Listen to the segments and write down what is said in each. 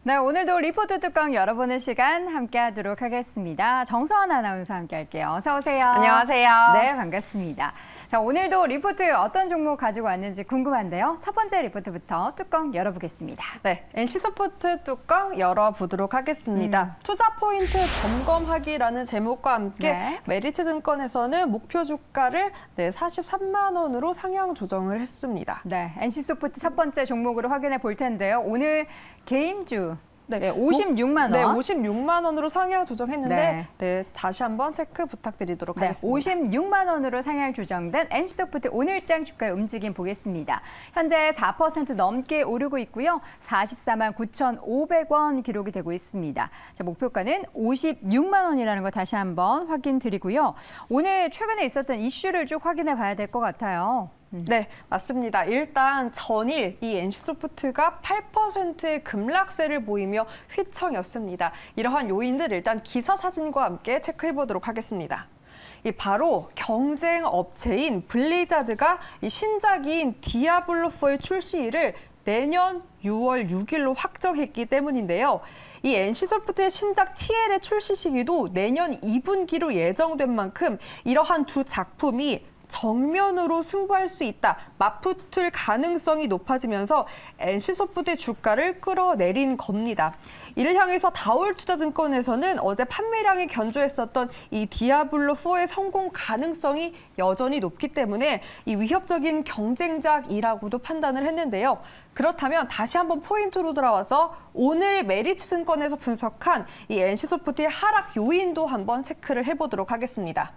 네, 오늘도 리포트 뚜껑 열어보는 시간 함께 하도록 하겠습니다. 정서원 아나운서 함께 할게요. 어서 오세요. 안녕하세요. 네, 반갑습니다. 자, 오늘도 리포트 어떤 종목 가지고 왔는지 궁금한데요. 첫 번째 리포트부터 뚜껑 열어보겠습니다. 네, NC소프트 뚜껑 열어보도록 하겠습니다. 투자 포인트 점검하기라는 제목과 함께 메리츠증권에서는 목표 주가를 43만 원으로 상향 조정을 했습니다. 네, NC소프트 첫 번째 종목으로 확인해 볼 텐데요. 오늘 개임주 56만 원. 네, 56만 원으로 상향 조정했는데 다시 한번 체크 부탁드리도록 하겠습니다. 56만 원으로 상향 조정된 NC소프트 오늘장 주가의 움직임 보겠습니다. 현재 4% 넘게 오르고 있고요. 44만 9,500원 기록이 되고 있습니다. 자, 목표가는 56만 원이라는 거 다시 한번 확인드리고요. 오늘 최근에 있었던 이슈를 쭉 확인해 봐야 될 것 같아요. 네, 맞습니다. 일단 전일 이 NC소프트가 8%의 급락세를 보이며 휘청였습니다. 이러한 요인들 일단 기사 사진과 함께 체크해 보도록 하겠습니다. 바로 경쟁 업체인 블리자드가 이 신작인 디아블로4의 출시일을 내년 6월 6일로 확정했기 때문인데요. 이 NC소프트의 신작 TL의 출시 시기도 내년 2분기로 예정된 만큼 이러한 두 작품이 정면으로 승부할 수 있다, 맞붙을 가능성이 높아지면서 NC소프트의 주가를 끌어내린 겁니다. 이를 향해서 다올투자증권에서는 어제 판매량이 견조했었던 이 디아블로4의 성공 가능성이 여전히 높기 때문에 이 위협적인 경쟁작이라고도 판단을 했는데요. 그렇다면 다시 한번 포인트로 돌아와서 오늘 메리츠증권에서 분석한 이 NC소프트의 하락 요인도 한번 체크를 해보도록 하겠습니다.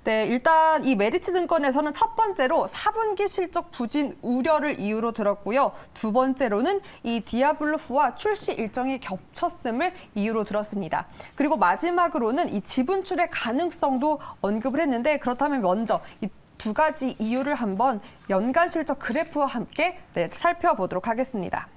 네, 일단 이 메리츠증권에서는 첫 번째로 4분기 실적 부진 우려를 이유로 들었고요. 두 번째로는 이 디아블로4와 출시 일정이 겹쳤음을 이유로 들었습니다. 그리고 마지막으로는 이 지분출의 가능성도 언급을 했는데 그렇다면 먼저 이 두 가지 이유를 한번 연간 실적 그래프와 함께 살펴보도록 하겠습니다.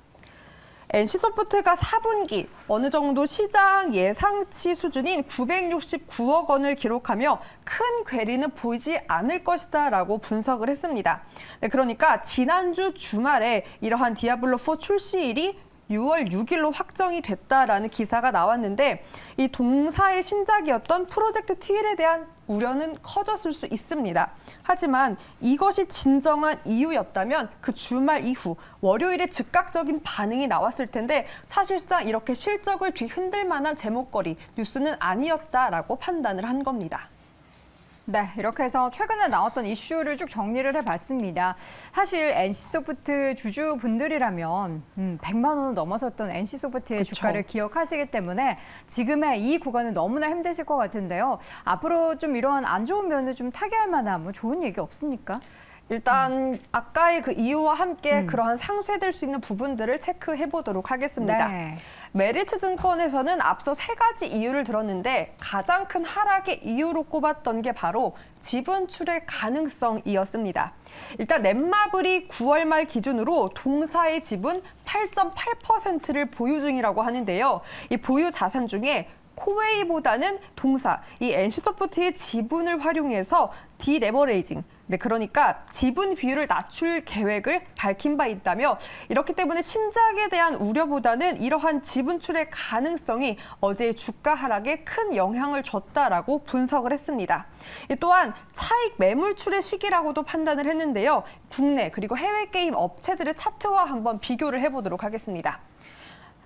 NC소프트가 4분기 어느 정도 시장 예상치 수준인 969억 원을 기록하며 큰 괴리는 보이지 않을 것이다라고 분석을 했습니다. 네, 그러니까 지난주 주말에 이러한 디아블로4 출시일이 6월 6일로 확정이 됐다라는 기사가 나왔는데 이 동사의 신작이었던 프로젝트 TL에 대한 우려는 커졌을 수 있습니다. 하지만 이것이 진정한 이유였다면 그 주말 이후 월요일에 즉각적인 반응이 나왔을 텐데 사실상 이렇게 실적을 뒤흔들 만한 제목거리 뉴스는 아니었다라고 판단을 한 겁니다. 네, 이렇게 해서 최근에 나왔던 이슈를 쭉 정리를 해봤습니다. 사실 NC소프트 주주분들이라면 100만 원을 넘어섰던 NC소프트의 그쵸. 주가를 기억하시기 때문에 지금의 이 구간은 너무나 힘드실 것 같은데요. 앞으로 좀 이런 안 좋은 면을 좀 타개할 만한 뭐 좋은 얘기 없습니까? 일단 아까의 그 이유와 함께 그러한 상쇄될 수 있는 부분들을 체크해 보도록 하겠습니다. 네. 메리츠증권에서는 앞서 세 가지 이유를 들었는데 가장 큰 하락의 이유로 꼽았던 게 바로 지분 출의 가능성이었습니다. 일단 넷마블이 9월 말 기준으로 동사의 지분 8.8%를 보유 중이라고 하는데요. 이 보유 자산 중에 코웨이보다는 동사, 이 NC소프트의 지분을 활용해서 디레버레이징, 그러니까 지분 비율을 낮출 계획을 밝힌 바 있다며 이렇기 때문에 신작에 대한 우려보다는 이러한 지분출의 가능성이 어제의 주가 하락에 큰 영향을 줬다라고 분석을 했습니다. 또한 차익 매물출의 시기라고도 판단을 했는데요. 국내 그리고 해외 게임 업체들의 차트와 한번 비교를 해보도록 하겠습니다.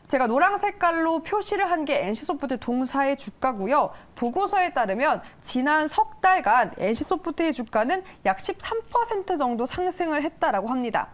제가 노랑 색깔로 표시를 한 게 NC소프트 동사의 주가고요. 보고서에 따르면 지난 석 달간 NC소프트의 주가는 약 13% 정도 상승을 했다라고 합니다.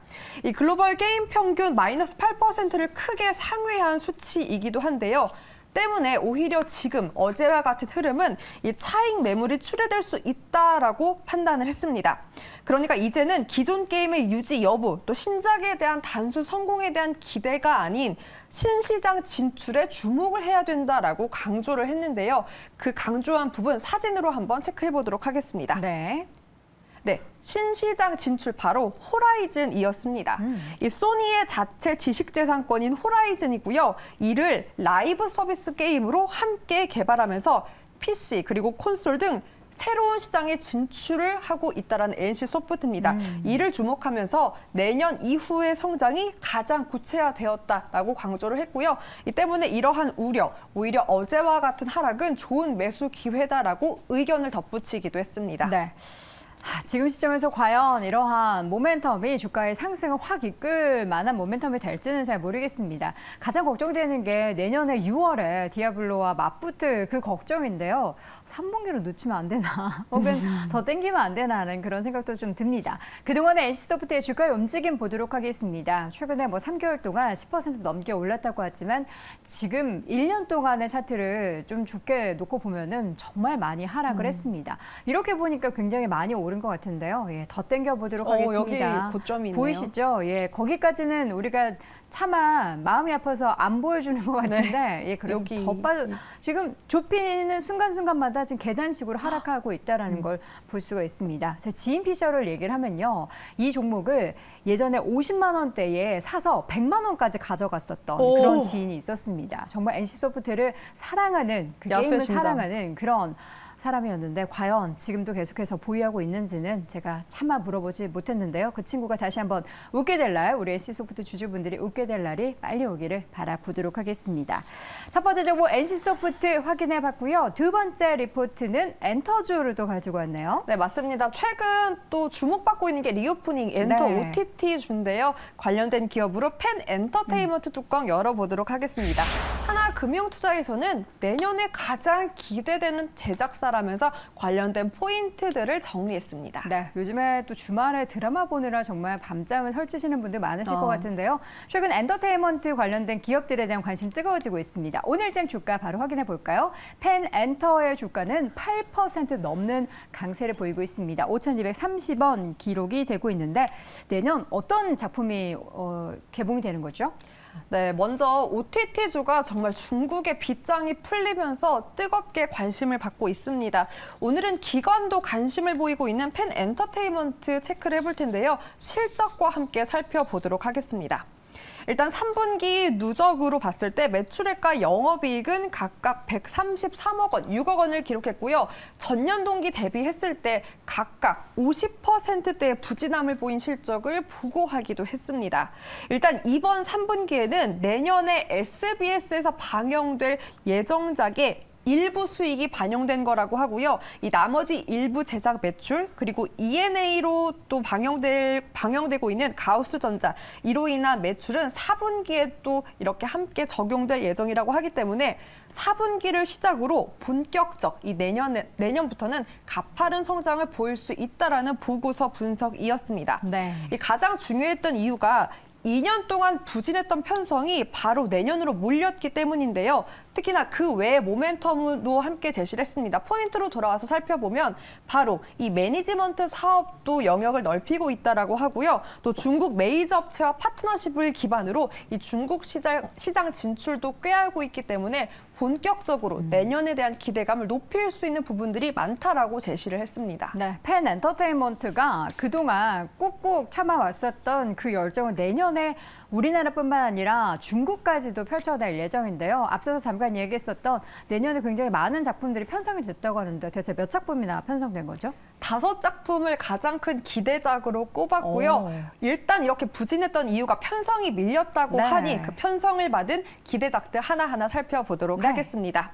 이 글로벌 게임 평균 마이너스 8%를 크게 상회한 수치이기도 한데요. 때문에 오히려 지금 어제와 같은 흐름은 이 차익 매물이 출회될 수 있다라고 판단을 했습니다. 그러니까 이제는 기존 게임의 유지 여부, 또 신작에 대한 단순 성공에 대한 기대가 아닌 신시장 진출에 주목을 해야 된다라고 강조를 했는데요. 그 강조한 부분 사진으로 한번 체크해 보도록 하겠습니다. 네. 네, 신시장 진출 바로 호라이즌이었습니다. 이 소니의 자체 지식재산권인 호라이즌이고요. 이를 라이브 서비스 게임으로 함께 개발하면서 PC 그리고 콘솔 등 새로운 시장에 진출을 하고 있다는 NC소프트입니다. 이를 주목하면서 내년 이후의 성장이 가장 구체화되었다라고 강조를 했고요. 이 때문에 이러한 우려, 오히려 어제와 같은 하락은 좋은 매수 기회다라고 의견을 덧붙이기도 했습니다. 네. 지금 시점에서 과연 이러한 모멘텀이 주가의 상승을 확 이끌 만한 모멘텀이 될지는 잘 모르겠습니다. 가장 걱정되는 게 내년에 6월에 디아블로와 맞붙을 그 걱정인데요. 3분기로 놓치면 안 되나 혹은 더 땡기면 안 되나 하는 그런 생각도 좀 듭니다. 그동안의 NC소프트의 주가의 움직임 보도록 하겠습니다. 최근에 3개월 동안 10% 넘게 올랐다고 하지만 지금 1년 동안의 차트를 좀 좁게 놓고 보면은 정말 많이 하락을 했습니다. 이렇게 보니까 굉장히 많이 오른 것 같은데요. 예, 더 땡겨보도록 하겠습니다. 여기 고점이네요. 보이시죠? 예, 거기까지는 우리가 차마 마음이 아파서 안 보여주는 것 같은데, 네. 예, 그래서 여기. 더 빠져. 지금 좁히는 순간순간마다 지금 계단식으로 하락하고 있다는 걸 볼 수가 있습니다. 지인피셔를 얘기를 하면요, 이 종목을 예전에 50만 원대에 사서 100만 원까지 가져갔었던 그런 지인이 있었습니다. 정말 NC소프트를 사랑하는, 그 게임을 사랑하는 그런 사람이었는데 과연 지금도 계속해서 보유하고 있는지는 제가 차마 물어보지 못했는데요. 그 친구가 다시 한번 웃게 될 날, 우리 NC소프트 주주분들이 웃게 될 날이 빨리 오기를 바라보도록 하겠습니다. 첫 번째 정보 NC소프트 확인해 봤고요. 두 번째 리포트는 엔터주를 또 가지고 왔네요. 네, 맞습니다. 최근 또 주목받고 있는 게 리오프닝 엔터 네. OTT주인데요. 관련된 기업으로 펜 엔터테인먼트 뚜껑 열어보도록 하겠습니다. 하나금융투자에서는 내년에 가장 기대되는 제작사라면서 관련된 포인트들을 정리했습니다. 네, 요즘에 또 주말에 드라마 보느라 정말 밤잠을 설치시는 분들 많으실 것 같은데요. 최근 엔터테인먼트 관련된 기업들에 대한 관심 뜨거워지고 있습니다. 오늘장 주가 바로 확인해 볼까요? 펜 엔터의 주가는 8% 넘는 강세를 보이고 있습니다. 5,230원 기록이 되고 있는데 내년 어떤 작품이 개봉이 되는 거죠? 네, 먼저 OTT주가 정말 중국의 빗장이 풀리면서 뜨겁게 관심을 받고 있습니다. 오늘은 기관도 관심을 보이고 있는 펜 엔터테인먼트 체크를 해볼 텐데요. 실적과 함께 살펴보도록 하겠습니다. 일단 3분기 누적으로 봤을 때 매출액과 영업이익은 각각 133억 원, 6억 원을 기록했고요. 전년 동기 대비했을 때 각각 50%대의 부진함을 보인 실적을 보고하기도 했습니다. 일단 이번 3분기에는 내년에 SBS에서 방영될 예정작의 일부 수익이 반영된 거라고 하고요. 이 나머지 일부 제작 매출 그리고 E&A로 또 방영되고 있는 가우스전자 이로 인한 매출은 4분기에 또 이렇게 함께 적용될 예정이라고 하기 때문에 4분기를 시작으로 본격적 이 내년부터는 가파른 성장을 보일 수 있다라는 보고서 분석이었습니다. 네. 이 가장 중요했던 이유가 2년 동안 부진했던 편성이 바로 내년으로 몰렸기 때문인데요. 특히나 그 외의 모멘텀도 함께 제시를 했습니다. 포인트로 돌아와서 살펴보면 바로 이 매니지먼트 사업도 영역을 넓히고 있다라고 하고요. 또 중국 메이저 업체와 파트너십을 기반으로 이 중국 시장 진출도 꾀하고 있기 때문에 본격적으로 내년에 대한 기대감을 높일 수 있는 부분들이 많다라고 제시를 했습니다. 네, 펜 엔터테인먼트가 그동안 꾹꾹 참아왔었던 그 열정을 내년에 우리나라뿐만 아니라 중국까지도 펼쳐낼 예정인데요. 앞서서 잠깐 얘기했었던 내년에 굉장히 많은 작품들이 편성이 됐다고 하는데 대체 몇 작품이나 편성된 거죠? 5작품을 가장 큰 기대작으로 꼽았고요. 일단 이렇게 부진했던 이유가 편성이 밀렸다고 하니 그 편성을 받은 기대작들 하나하나 살펴보도록 하겠습니다.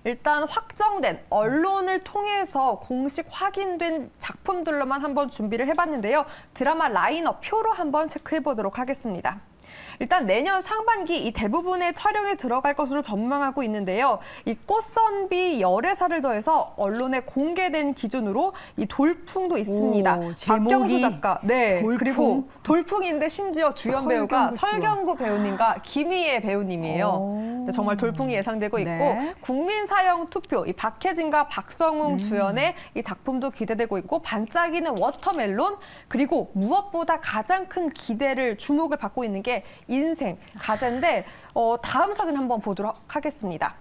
일단 확정된 언론을 통해서 공식 확인된 작품들로만 한번 준비를 해봤는데요. 드라마 라인업 표로 한번 체크해보도록 하겠습니다. 일단 내년 상반기 이 대부분의 촬영에 들어갈 것으로 전망하고 있는데요. 이 꽃선비 열애사를 더해서 언론에 공개된 기준으로 이 돌풍도 있습니다. 박경수 작가, 네, 돌풍? 그리고 돌풍인데 심지어 주연 배우가 설경구 배우님과 김희애 배우님이에요. 네, 정말 돌풍이 예상되고 있고 국민사형 투표, 이 박혜진과 박성웅 주연의 이 작품도 기대되고 있고 반짝이는 워터멜론 그리고 무엇보다 가장 큰 기대를 주목을 받고 있는 게 인생 가제인데 다음 사진 한번 보도록 하겠습니다.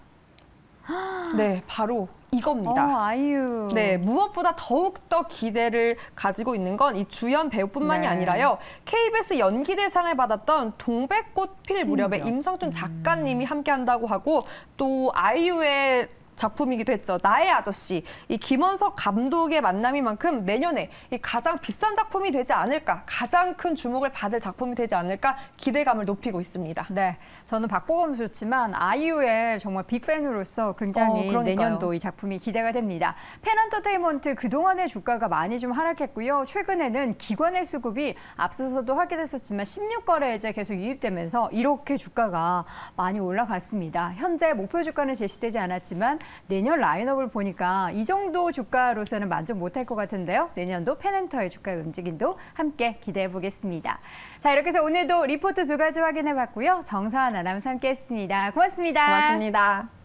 네, 바로 이겁니다. 아이유. 네, 무엇보다 더욱더 기대를 가지고 있는 건 이 주연 배우뿐만이 아니라요. KBS 연기대상을 받았던 동백꽃 필 무렵에 임성춘 작가님이 함께한다고 하고 또 아이유의 작품이기도 했죠. 나의 아저씨. 이 김원석 감독의 만남이만큼 내년에 이 가장 비싼 작품이 되지 않을까, 가장 큰 주목을 받을 작품이 되지 않을까 기대감을 높이고 있습니다. 네, 저는 박보검도 좋지만 아이유의 정말 빅팬으로서 굉장히 그러니까요. 내년도 이 작품이 기대가 됩니다. 펜엔터테인먼트 그동안의 주가가 많이 좀 하락했고요. 최근에는 기관의 수급이 앞서서도 확인했었지만 16거래이제 계속 유입되면서 이렇게 주가가 많이 올라갔습니다. 현재 목표 주가는 제시되지 않았지만 내년 라인업을 보니까 이 정도 주가로서는 만족 못할 것 같은데요. 내년도 펜엔터의 주가의 움직임도 함께 기대해 보겠습니다. 자, 이렇게 해서 오늘도 리포트 두 가지 확인해 봤고요. 정사한 아나운서 함께했습니다. 고맙습니다. 고맙습니다.